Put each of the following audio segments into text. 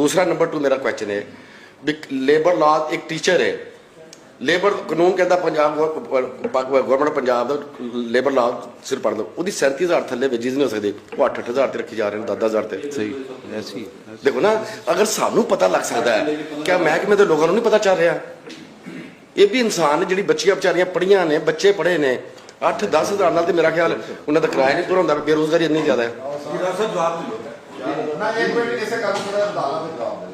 दूसरा नंबर 2 मेरा क्वेश्चन है भी लेबर लॉ एक टीचर है लेबर कानून कहता Punjab government Punjab labour law सिर पढ़ लो ਉਹਦੀ 37000 ਥੱਲੇ ਵੇਜਿਸ ਨਹੀਂ ਹੋ ਸਕਦੇ ਉਹ 8-8000 ਤੇ ਰੱਖੀ ਜਾ ਰਹੇ ਨੇ 10-10,000 ਤੇ ਸਹੀ ਐਸੀ ਦੇਖੋ ਨਾ ਅਗਰ ਸਾਨੂੰ ਪਤਾ ਲੱਗ ਸਕਦਾ ਹੈ ਕਿ ਮਹਿਕਮੇ ਦੇ ਲੋਕਾਂ ਨੂੰ ਨਹੀਂ ਪਤਾ ਚੱਲ ਰਿਹਾ ਇਹ ਵੀ ਇਨਸਾਨ ਜਿਹੜੀ ਬੱਚੀਆਂ ਵਿਚਾਰੀਆਂ ਪੜੀਆਂ ਨੇ ਬੱਚੇ ਪੜੇ ਨੇ 8-10,000 ਨਾਲ ਤੇ ਮੇਰਾ ਖਿਆਲ ਉਹਨਾਂ ਦਾ ਕਿਰਾਇਆ ਨਹੀਂ ਪੂਰਾ ਹੁੰਦਾ ਬੇਰੋਜ਼ਗਾਰੀ ਇੰਨੀ ਜ਼ਿਆਦਾ ਹੈ ਨਾ ਇੱਕ ਮਿੰਟ ਇਸੇ ਗੱਲ ਨੂੰ ਅਦਾਲਤ ਦੇ ਜਵਾਬ ਦੇ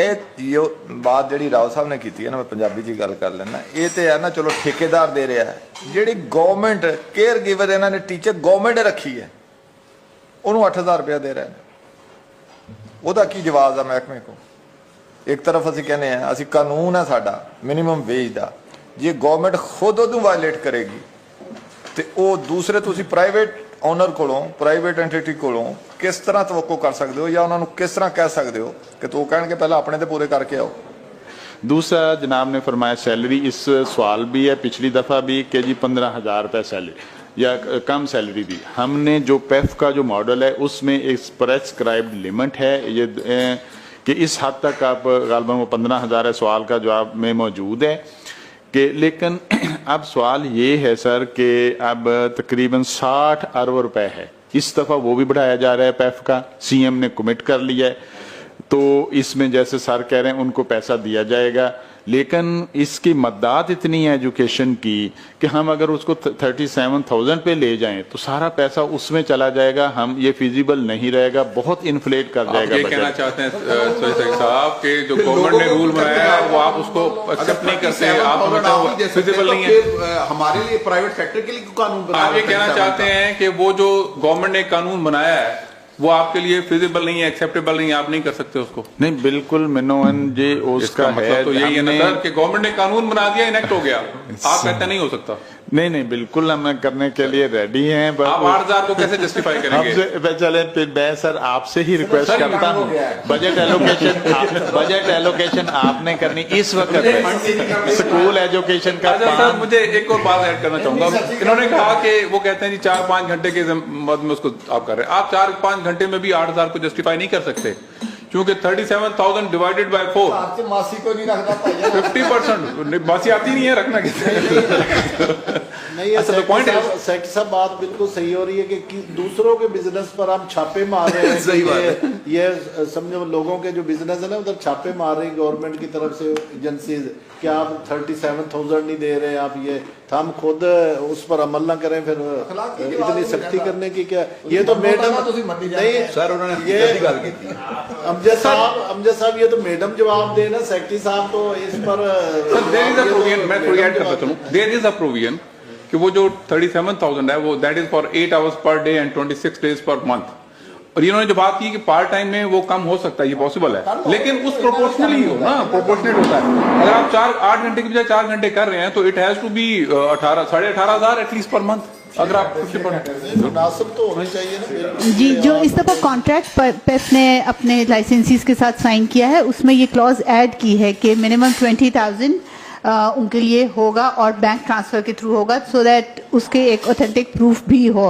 ਇਹ ਜੋ ਬਾਤ ਜਿਹੜੀ ਰਾਓ ਸਾਹਿਬ ਨੇ ਕੀਤੀ ਹੈ ਨਾ ਮੈਂ ਪੰਜਾਬੀ 'ਚ ਗੱਲ ਕਰ ਲੈਣਾ ਇਹ ਤੇ ਹੈ ਨਾ ਚਲੋ ਠੇਕੇਦਾਰ ਦੇ ਰਿਹਾ ਜਿਹੜੀ ਗਵਰਨਮੈਂਟ ਕੇਅਰ ਗਿਵਰ ਇਹਨਾਂ ਨੇ ਟੀਚਰ ਗਵਰਨਮੈਂਟ ਰੱਖੀ ਹੈ ਉਹਨੂੰ 8,000 ਰੁਪਇਆ ਦੇ ਰਹੇ ਨੇ ਉਹਦਾ ਕੀ ਜਵਾਬ ਆ ਮਹਿਕਮੇ ਕੋ ਇੱਕ ਤਰਫ ਅਸੀਂ ਕਹਿੰਦੇ ਆ ਅਸੀਂ ਕਾਨੂੰਨ ਹੈ ਸਾਡਾ ਮਿਨੀਮਮ ਵੇਜ ਦਾ ਜੇ ਗਵਰਨਮੈਂਟ ਖੁਦ ਉਹਨੂੰ ਵਾਇਲੇਟ ਕਰੇਗੀ ਤੇ ਉਹ ਦੂਸਰੇ ਤੁਸੀਂ ਪ੍ਰਾਈਵੇਟ ਓਨਰ ਕੋਲੋਂ ਪ੍ਰਾਈਵੇਟ ਐਂਟੀਟੀ ਕੋਲੋਂ ਕਿਸ ਤਰ੍ਹਾਂ ਤਵੱਕੋ ਕਰ ਸਕਦੇ ਹੋ ਜਾਂ ਉਹਨਾਂ ਨੂੰ ਕਿਸ ਤਰ੍ਹਾਂ ਕਹਿ ਸਕਦੇ ਹੋ ਕਿ ਤੂੰ ਕਹਿਣਗੇ ਪਹਿਲਾਂ ਆਪਣੇ ਤੇ ਪੂਰੇ ਕਰਕੇ आओ। दूसरा जनाब ने फरमाया सैलरी इस सवाल भी है पिछली दफ़ा भी कि जी 15,000 रुपये सैलरी या कम सैलरी दी हमने जो पेफ का जो मॉडल है उसमें एक प्रेस्क्राइब्ड लिमिट है ये कि इस हद तक आप गालबन वो 15,000 है सवाल का जवाब में मौजूद है कि लेकिन अब सवाल ये है सर कि अब तकरीबन 60 अरब रुपए है इस दफ़ा वो भी बढ़ाया जा रहा है पेफ का सीएम ने कमिट कर लिया है तो इसमें जैसे सर कह रहे हैं उनको पैसा दिया जाएगा लेकिन इसकी मदद इतनी है एजुकेशन की कि हम अगर उसको 37,000 पे ले जाएं तो सारा पैसा उसमें चला जाएगा हम ये फिजिबल नहीं रहेगा बहुत इन्फ्लेट कर जाएगा। ये कहना चाहते हैं साहब कि जो गवर्नमेंट ने रूल बनाया है वो आप उसको एक्सेप्ट नहीं करते आप फिजिबल नहीं है हमारे लिए प्राइवेट सेक्टर के लिए कानून बनाया आप ये कहना चाहते हैं कि वो जो गवर्नमेंट ने कानून बनाया है वो आपके लिए फिजिबल नहीं है एक्सेप्टेबल नहीं है आप नहीं कर सकते उसको नहीं बिल्कुल मनोहन जी उसका मतलब तो यही है ना सर कि गवर्नमेंट ने कानून बना दिया इनेक्ट हो गया आप कहते नहीं हो सकता नहीं बिल्कुल हम करने के लिए रेडी हैं आप 8,000 को कैसे जस्टिफाई करेंगे चले फिर मैं सर आपसे ही रिक्वेस्ट करता हूँ बजट एलोकेशन आपने करनी इस वक्त स्कूल एजुकेशन का सर मुझे एक और बात ऐड करना चाहूंगा इन्होंने कहा कि वो कहते हैं जी 4-5 घंटे के मद में उसको आप कर रहे हैं आप 4-5 घंटे में भी 8,000 को जस्टिफाई नहीं कर सकते क्योंकि 37,000 डिवाइडेड बाय 4 मासी को नहीं रखना 50% मासी आती नहीं है रखना कितने नहीं अच्छा, तो point है सेक्टर साहब बात बिल्कुल सही हो रही है कि दूसरों के बिजनेस पर हम छापे मार रहे हैं सही बात है। ये समझो लोगों के जो बिजनेस है ना उधर छापे मार रही गवर्नमेंट की तरफ से एजेंसी कि आप 37,000 नहीं दे रहे आप ये हम खुद उस पर अमल ना करें फिर इतनी सख्ती करने की क्या ये तो मैडम नहीं सर उन्होंने ये गल की अमजद साहब ये तो मैडम जवाब देना सेक्रेटरी साहब तो इस पर देयर इज अ प्रोविजन मैं थोड़ी ऐड कर देता हूं देयर इज अ प्रोविजन कि वो जो 37,000 है वो that is for 8 hours per day and 26 days per month और इन्होंने जो बात की कि पार्ट टाइम में वो कम हो सकता है ये पॉसिबल है लेकिन उस प्रोपोर्शनली हो ना प्रोपोर्शनेट होता है अगर आप 8 घंटे की बजाय 4 घंटे कर रहे हैं तो it has to be 18,500 at least per month अगर आप 50% मुनासिब तो होना चाहिए ना जी जो इस दफ़ा कॉन्ट्रैक्ट पेफ ने अपने लाइसेंसीज के साथ साइन किया है उसमें ये क्लॉज ऐड की है कि मिनिमम 20,000 उनके लिए होगा और बैंक ट्रांसफ़र के थ्रू होगा सो दैट उसके एक ऑथेंटिक प्रूफ भी हो।